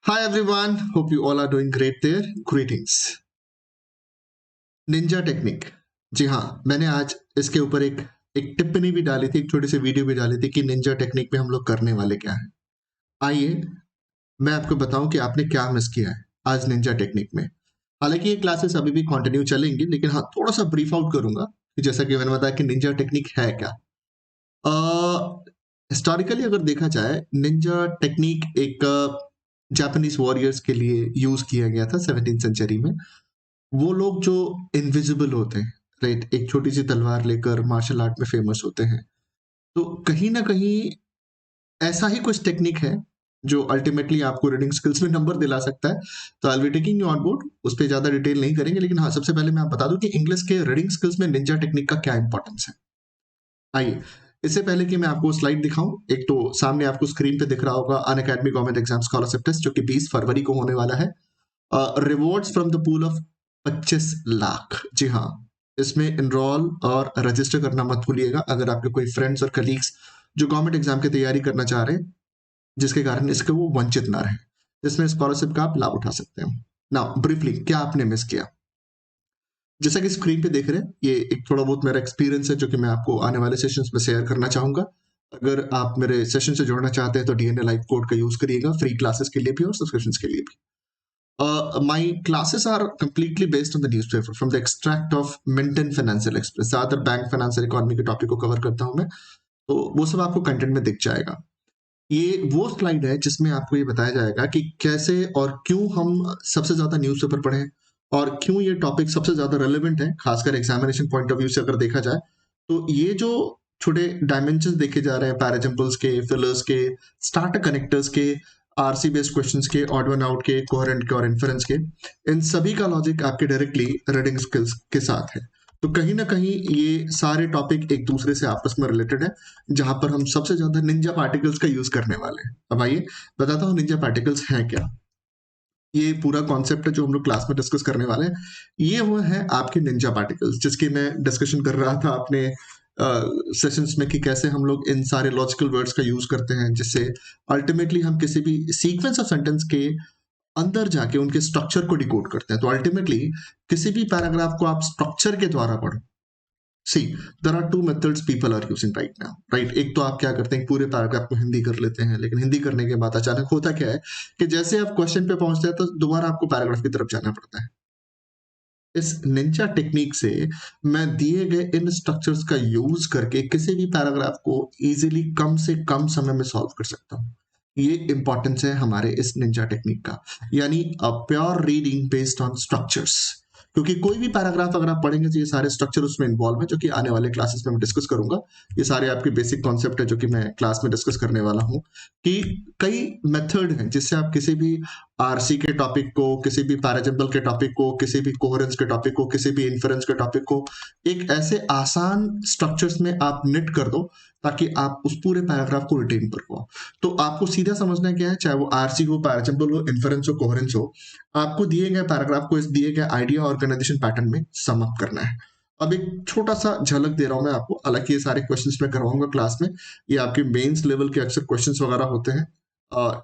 Hi everyone, hope you all are doing great there. Greetings. Ninja technique. जी हाँ, मैंने आज इसके ऊपर एक टिप्पणी भी डाली थी, एक छोटी सी वीडियो भी डाली थी कि निंजा टेक्निक में हम लोग करने वाले क्या है। आइए मैं आपको बताऊं कि आपने क्या मिस किया है आज निंजा टेक्निक में। हालांकि ये क्लासेस अभी भी कंटिन्यू चलेंगी, लेकिन हाँ थोड़ा सा ब्रीफ आउट करूंगा कि जैसा कि मैंने बताया कि निंजा टेक्निक है क्या। हिस्टोरिकली अगर देखा जाए, निंजा टेक्निक एक जापानीज वॉरियर्स के लिए यूज किया गया था 17th सेंचुरी में। वो लोग जो इनविजिबल होते हैं, राइट, एक छोटी सी तलवार लेकर मार्शल आर्ट में फेमस होते हैं। तो कहीं ना कहीं ऐसा ही कुछ टेक्निक है जो अल्टीमेटली आपको रीडिंग स्किल्स में नंबर दिला सकता है। तो I will be taking you on board, उस पर ज्यादा डिटेल नहीं करेंगे, लेकिन हाँ सबसे पहले मैं आप बता दूं कि इंग्लिश के रीडिंग स्किल्स में निंजा टेक्निक का क्या इंपॉर्टेंस है। आइए, इससे पहले कि मैं आपको स्लाइड दिखाऊं, एक तो सामने आपको स्क्रीन पे दिख रहा होगा Unacademy government exam scholarship test, जो कि 20 फरवरी को होने वाला है। Rewards from the pool of 25 lakh. जी हाँ, इसमें इनरोल और रजिस्टर करना मत भूलिएगा अगर आपके कोई फ्रेंड्स और कलीग्स जो गवर्नमेंट एग्जाम की तैयारी करना चाह रहे हैं, जिसके कारण इसके वो वंचित ना रहे, जिसमें स्कॉलरशिप का आप लाभ उठा सकते हैं। नाउ ब्रीफली क्या आपने मिस किया, जैसा कि स्क्रीन पे देख रहे हैं, ये एक थोड़ा बहुत मेरा एक्सपीरियंस है जो कि मैं आपको आने वाले सेशंस में शेयर करना चाहूंगा। अगर आप मेरे सेशन से जुड़ना चाहते हैं तो डीएनए लाइव कोड का यूज करिएगा, फ्री क्लासेस के लिए भी और सब्सक्रिप्शन के लिए भी। My classes are completely based on the newspaper from the extract of Mint and Financial Express। ज्यादातर बैंक फाइनेंस और इकोनॉमी के टॉपिक को कवर करता हूं मैं, तो वो सब आपको कंटेंट में दिख जाएगा। ये वो स्लाइड है जिसमें आपको ये बताया जाएगा कि कैसे और क्यों हम सबसे ज्यादा न्यूज़पेपर पढ़ें और क्यों ये टॉपिक सबसे ज्यादा रेलेवेंट है, खासकर एग्जामिनेशन पॉइंट ऑफ व्यू से अगर देखा जाए। तो ये जो छोटे डायमेंशन देखे जा रहे हैं, पैराजम्पल्स के, फिलर्स के, स्टार्टर कनेक्टर्स के, आरसी बेस्ड क्वेश्चंस के, ऑड वन आउट के, कोहेरेंट के और इन्फरेंस के, इन सभी का लॉजिक आपके डायरेक्टली रीडिंग स्किल्स के साथ है। तो कहीं ना कहीं ये सारे टॉपिक एक दूसरे से आपस में रिलेटेड है, जहां पर हम सबसे ज्यादा निंजा पार्टिकल्स का यूज करने वाले हैं। अब आइए बताता हूँ निंजा पार्टिकल्स हैं क्या। ये पूरा कॉन्सेप्ट है जो हम लोग क्लास में डिस्कस करने वाले हैं। ये वो है आपके निंजा पार्टिकल्स, जिसकी मैं डिस्कशन कर रहा था अपने सेशंस में कि कैसे हम लोग इन सारे लॉजिकल वर्ड्स का यूज करते हैं, जिससे अल्टीमेटली हम किसी भी सीक्वेंस ऑफ सेंटेंस के अंदर जाके उनके स्ट्रक्चर को डिकोड करते हैं। तो अल्टीमेटली किसी भी पैराग्राफ को आप स्ट्रक्चर के द्वारा पढ़ो। See, there are two methods people are using right now, right. एक तो आप क्या करते हैं, पूरे पैराग्राफ को हिंदी कर लेते हैं, लेकिन हिंदी करने के बाद अचानक होता क्या है कि जैसे आप क्वेश्चन पे पहुंचते हैं तो दोबारा आपको पैराग्राफ की तरफ जाना पड़ता है। इस निंजा टेक्निक से मैं दिए गए इन स्ट्रक्चर्स का यूज करके किसी भी पैराग्राफ को इजीली कम से कम समय में सॉल्व कर सकता हूं। ये इंपॉर्टेंस है हमारे इस निंजा टेक्निक का, यानी a pure reading based on structures. क्योंकि कोई भी पैराग्राफ अगर आप पढ़ेंगे तो ये सारे स्ट्रक्चर उसमें इन्वॉल्व है, जो कि आने वाले क्लासेस में मैं डिस्कस करूंगा। ये सारे आपके बेसिक कॉन्सेप्ट है जो कि मैं क्लास में डिस्कस करने वाला हूँ, कि कई मेथड हैं जिससे आप किसी भी आरसी के टॉपिक को, किसी भी पैराजम्बल के टॉपिक को, किसी भी कोहेरेंस के टॉपिक को, किसी भी इन्फरेंस के टॉपिक को एक ऐसे आसान स्ट्रक्चर्स में आप निट कर दो ताकि आप उस पूरे पैराग्राफ को रिटेन कर पाओ। तो आपको सीधा समझना क्या है, चाहे वो आरसी हो, पैराजम्बल हो, इन्फरेंस हो, कोहेरेंस हो, आपको दिए गए पैराग्राफ को इस दिए गए आइडिया ऑर्गेनाइजेशन पैटर्न में सम अप करना है। अब एक छोटा सा झलक दे रहा हूं मैं आपको, हालांकि ये सारे क्वेश्चंस मैं करवाऊंगा क्लास में। ये आपके मेंस लेवल के अक्सर क्वेश्चंस वगैरह होते हैं,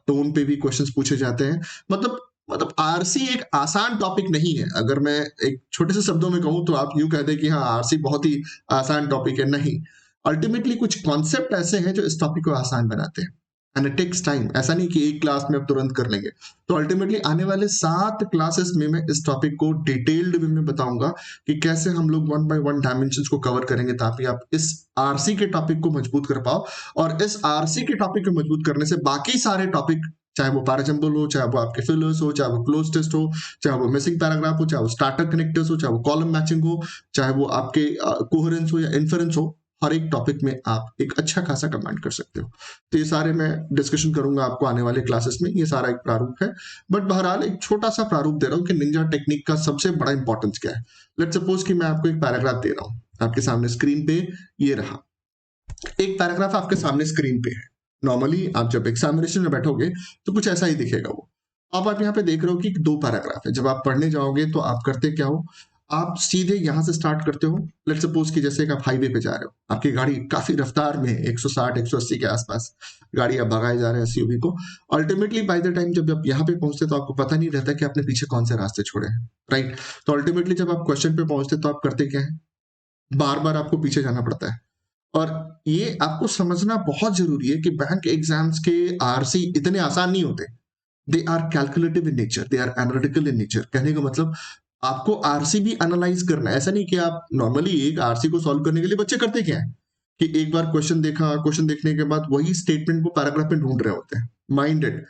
टोन पे भी क्वेश्चंस पूछे जाते हैं। मतलब आरसी एक आसान टॉपिक नहीं है। अगर मैं एक छोटे से शब्दों में कहूं तो आप यूं कह दें कि हाँ आरसी बहुत ही आसान टॉपिक है, नहीं। अल्टीमेटली कुछ कॉन्सेप्ट ऐसे हैं जो इस टॉपिक को आसान बनाते हैं, एंड इट टेक्स टाइम। ऐसा नहीं कि एक क्लास में आप तुरंत कर लेंगे। तो अल्टीमेटली आने वाले 7 क्लासेस में मैं इस टॉपिक को डिटेल्ड वे में बताऊंगा कि कैसे हम लोग वन बाय वन डायमेंशंस को कवर करेंगे ताकि आप इस आरसी के टॉपिक को मजबूत कर पाओ। और इस आरसी के टॉपिक को मजबूत करने से बाकी सारे टॉपिक, चाहे वो पैराजम्बल हो, चाहे वो आपके फिलर्स हो, चाहे वो क्लोज टेस्ट हो, चाहे वो मिसिंग पैराग्राफ हो, चाहे वो स्टार्टर कनेक्टर्स हो, चाहे वो कॉलम मैचिंग हो, चाहे वो आपके कोहेरेंस हो या इन्फरेंस हो, हर एक टॉपिक में आप एक अच्छा खासा कमांड कर सकते हो। तो ये सारे मैं डिस्कशन करूंगा आपको आने वाले क्लासेस में। ये सारा एक प्रारूप है, बट बहरहाल एक छोटा सा प्रारूप दे रहा हूं कि निंजा टेक्निक का सबसे बड़ा इंपॉर्टेंस क्या है। लेट सपोज कि मैं आपको एक पैराग्राफ दे रहा हूं आपके सामने स्क्रीन पे, ये रहा एक पैराग्राफ आपके सामने स्क्रीन पे है। नॉर्मली आप जब एग्जामिनेशन में बैठोगे तो कुछ ऐसा ही दिखेगा वो। अब आप यहाँ पे देख रहे हो कि 2 पैराग्राफ है। जब आप पढ़ने जाओगे तो आप करते क्या हो, आप सीधे यहाँ से स्टार्ट करते हो। लेट्स सपोज कि जैसे कि आप हाईवे पे जा रहे हो, आपकी गाड़ी काफी रफ्तार में 160 180 के आसपास गाड़ी आप भगाए जा रहे हैं एसयूवी को। अल्टीमेटली बाय द टाइम जब आप यहाँ पे पहुंचते तो आपको पता नहीं रहता कि आपने पीछे कौन से रास्ते छोड़े हैं, राइट। तो अल्टीमेटली जब आप क्वेश्चन पे पहुंचते तो आप करते क्या है, बार बार आपको पीछे जाना पड़ता है। और ये आपको समझना बहुत जरूरी है कि बैंक एग्जाम्स के आरसी इतने आसान नहीं होते। They are calculative in nature, they are analytical in nature. कहने का मतलब आपको आरसी भी एनालाइज करना है। ऐसा नहीं कि आप नॉर्मली एक आरसी को सॉल्व करने के लिए बच्चे करते क्या है कि एक बार क्वेश्चन देखा, क्वेश्चन देखने के बाद वही स्टेटमेंट को पैराग्राफ में ढूंढ रहे होते हैं माइंडेड।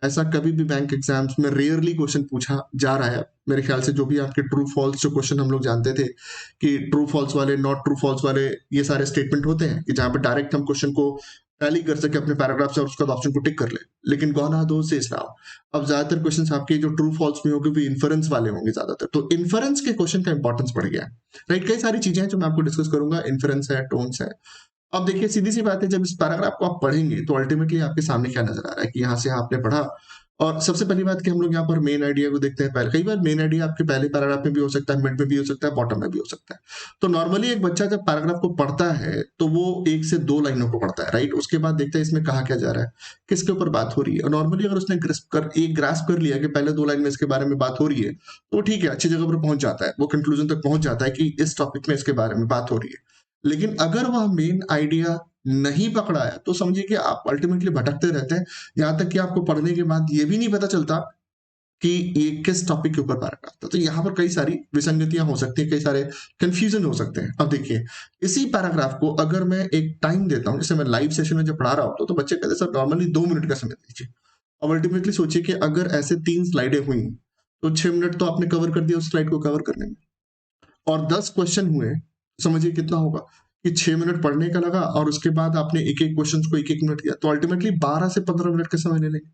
ऐसा कभी भी बैंक एग्जाम्स में रेयरली क्वेश्चन पूछा जा रहा है। मेरे ख्याल से जो भी आपके ट्रू फॉल्स जो क्वेश्चन हम लोग जानते थे कि ट्रू फॉल्स वाले, नॉट ट्रू फॉल्स वाले, ये सारे स्टेटमेंट होते हैं कि जहां पे डायरेक्ट हम क्वेश्चन को टैली कर सके अपने पैराग्राफ से और उसका ऑप्शन को टिक कर ले। लेकिन gone are those days now. अब ज्यादातर क्वेश्चंस आपके जो ट्रू फॉल्स में होंगे वो इन्फरेंस वाले होंगे ज्यादातर। तो इन्फरेंस के क्वेश्चन का इंपॉर्टेंस बढ़ गया है, राइट। कई सारी चीजें हैं जो मैं आपको डिस्कस करूंगा। इन्फरेंस है, टोन्स है। अब देखिए सीधी सी बात है, जब इस पैराग्राफ को आप पढ़ेंगे तो अल्टीमेटली आपके सामने क्या नजर आ रहा है कि यहाँ से आपने पढ़ा। और सबसे पहली बात कि हम लोग यहाँ पर मेन आइडिया को देखते हैं पहले। कई बार मेन आइडिया आपके पहले पैराग्राफ में भी हो सकता है, मिड में भी हो सकता है, बॉटम में भी हो सकता है। तो नॉर्मली एक बच्चा जब पैराग्राफ को पढ़ता है तो वो 1 से 2 लाइनों को पढ़ता है, राइट। उसके बाद देखता है इसमें कहा क्या जा रहा है, किसके ऊपर बात हो रही है। और नॉर्मली अगर उसने ग्रास्प कर लिया कि पहले 2 लाइन में इसके बारे में बात हो रही है, तो ठीक है, अच्छी जगह पर पहुंच जाता है, वो कंक्लूजन तक पहुंच जाता है कि इस टॉपिक में इसके बारे में बात हो रही है। लेकिन अगर वह मेन आइडिया नहीं पकड़ा है तो समझिए कि आप अल्टीमेटली भटकते रहते हैं। यहाँ तक कि आपको पढ़ने के बाद ये भी नहीं पता चलता कि ये किस टॉपिक के ऊपर पैराग्राफ था। तो यहाँ पर कई सारी विसंगतियां हो सकती हैं, कई सारे कंफ्यूजन हो सकते हैं। अब देखिए इसी पैराग्राफ को अगर मैं एक टाइम देता हूँ, जैसे मैं लाइव सेशन में जब पढ़ा रहा हूँ तो बच्चे कहते हैं सर नॉर्मली 2 मिनट का समय दीजिए। अब अल्टीमेटली सोचिए कि अगर ऐसे 3 स्लाइडें हुई तो 6 मिनट तो आपने कवर कर दिया उस स्लाइड को कवर करने में, और 10 क्वेश्चन हुए, समझिए कितना होगा कि 6 मिनट पढ़ने का लगा और उसके बाद आपने एक एक क्वेश्चन को एक एक मिनट दिया, तो अल्टीमेटली 12 से 15 मिनट का समय ले लेंगे।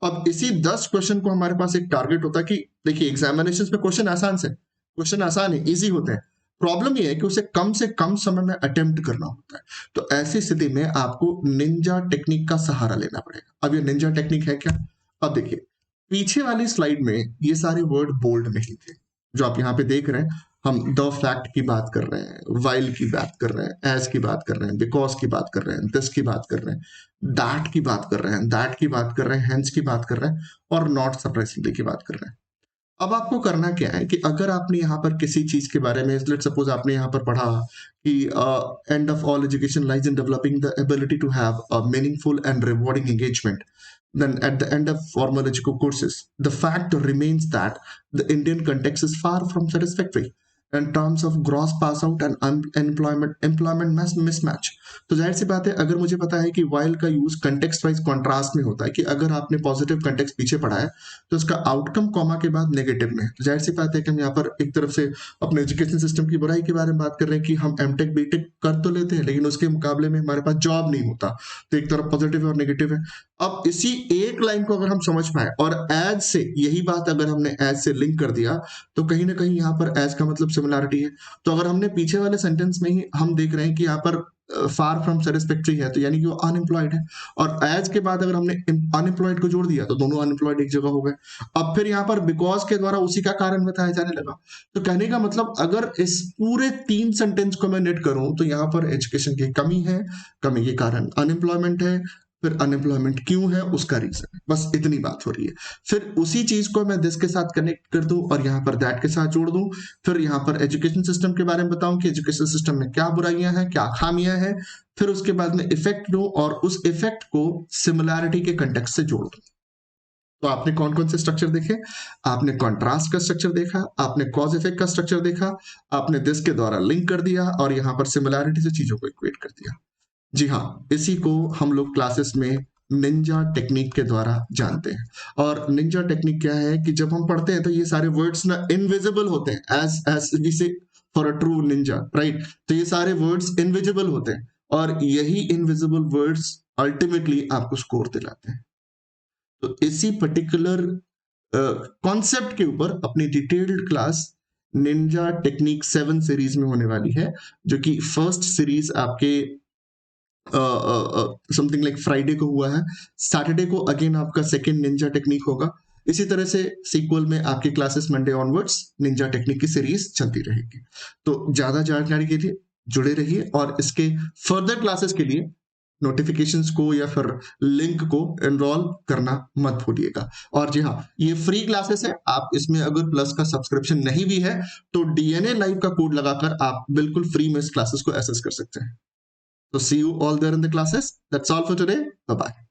अब इसी 10 क्वेश्चन को हमारे पास एक टारगेट होता है कि देखिए एग्जामिनेशन में क्वेश्चन आसान से क्वेश्चन आसान है, इजी होते हैं। प्रॉब्लम ये है कि उसे कम से कम समय में अटेम्प्ट करना होता है। तो ऐसी स्थिति में आपको निंजा टेक्निक का सहारा लेना पड़ेगा। अब ये निंजा टेक्निक है क्या? अब देखिए पीछे वाली स्लाइड में ये सारे वर्ड बोल्ड नहीं थे जो आप यहाँ पे देख रहे हैं। हम द फैक्ट की बात कर रहे हैं, वाइल की बात कर रहे हैं, एज की बात कर रहे हैं, बिकॉज की बात कर रहे हैं, दिस की बात कर रहे हैं, दैट की बात कर रहे हैं, दैट की बात कर रहे हैं, हेंस की बात कर रहे हैं, और नॉट सरप्राइजिंगली की बात कर रहे हैं। अब आपको करना क्या है कि अगर आपने यहाँ पर किसी चीज के बारे में, लेट्स सपोज आपने यहाँ पर पढ़ा कि end of all education lies in developing the ability to have a meaningful and rewarding engagement, then at the end of formal education courses the fact remains that the Indian context is far from satisfactory in terms of gross pass out and employment mismatch। तो जाहिर सी बात है अगर मुझे पता है कि while का यूज कंटेक्स्ट वाइज कॉन्ट्रास्ट में होता है कि अगर आपने पॉजिटिव कंटेक्स्ट पीछे पढ़ा है तो उसका आउटकम कॉमा के बाद नेगेटिव में, तो जाहिर सी बात है कि हम यहाँ पर एक तरफ से अपने एजुकेशन सिस्टम की बुराई के बारे में बात कर रहे हैं कि हम एमटेक बीटेक कर तो लेते हैं लेकिन उसके मुकाबले में हमारे पास जॉब नहीं होता। तो एक तरफ पॉजिटिव और नेगेटिव है। अब इसी एक लाइन को अगर हम समझ पाए और एज से यही बात अगर हमने एज से लिंक कर दिया तो कहीं ना कहीं यहाँ पर एज का मतलब सिमिलैरिटी है। तो अगर हमने पीछे वाले सेंटेंस में ही हम देख रहे हैं कि यहाँ पर फार फ्रॉम सेटिस्फैक्टरी है तो यानी कि वो अनएम्प्लॉयड है, और एज के बाद अगर हमने अनएम्प्लॉयड को जोड़ दिया तो दोनों अनएम्प्लॉयड एक जगह हो गए। अब फिर यहाँ पर बिकॉज के द्वारा उसी का कारण बताया जाने लगा। तो कहने का मतलब अगर इस पूरे 3 सेंटेंस को मैं नेट करूं तो यहाँ पर एजुकेशन की कमी है, कमी के कारण अनएम्प्लॉयमेंट है, फिर अनएम्प्लॉयमेंट क्यों है उसका रीजन है, बस इतनी बात हो रही है। फिर उसी चीज को मैं दिस के साथ कनेक्ट कर दूं और यहाँ पर दैट के साथ जोड़ दूं, फिर यहाँ पर एजुकेशन सिस्टम के बारे में बताऊं कि एजुकेशन सिस्टम में क्या बुराइयां हैं, क्या खामियां हैं, फिर उसके बाद में इफेक्ट दूं और उस इफेक्ट को सिमिलैरिटी के कंटेक्स्ट से जोड़ दूं। तो आपने कौन कौन से स्ट्रक्चर देखे? आपने कॉन्ट्रास्ट का स्ट्रक्चर देखा, आपने कॉज इफेक्ट का स्ट्रक्चर देखा, आपने दिस के द्वारा लिंक कर दिया और यहाँ पर सिमिलैरिटी से चीजों को इक्वेट कर दिया। जी हाँ, इसी को हम लोग क्लासेस में निंजा टेक्निक के द्वारा जानते हैं। और निंजा टेक्निक क्या है कि जब हम पढ़ते हैं तो ये सारे वर्ड्स ना इनविजिबल होते हैं, एज वी से for a true Ninja, right. तो ये सारे वर्ड्स इनविजिबल होते हैं और यही इनविजिबल वर्ड्स अल्टीमेटली आपको स्कोर दिलाते हैं। तो इसी पर्टिकुलर कॉन्सेप्ट के ऊपर अपनी detailed class Ninja technique 7 series में होने वाली है, जो कि फर्स्ट सीरीज आपके समथिंग लाइक फ्राइडे को हुआ है। सैटरडे को अगेन आपका सेकेंड निंजा टेक्निक होगा। इसी तरह से सीक्वल में आपकी classes Monday onwards Ninja technique की सीरीज चलती रहेगी। तो ज्यादा जानकारी के लिए जुड़े रहिए और इसके फर्दर क्लासेस के लिए नोटिफिकेशंस को या फिर लिंक को एनरोल करना मत भूलिएगा। और जी हाँ, ये फ्री क्लासेस है, आप इसमें अगर प्लस का सब्सक्रिप्शन नहीं भी है तो डीएनए लाइव का कोड लगाकर आप बिल्कुल फ्री में इस क्लासेस को एक्सेस कर सकते हैं। तो see you all there in the classes. That's all for today. Bye bye.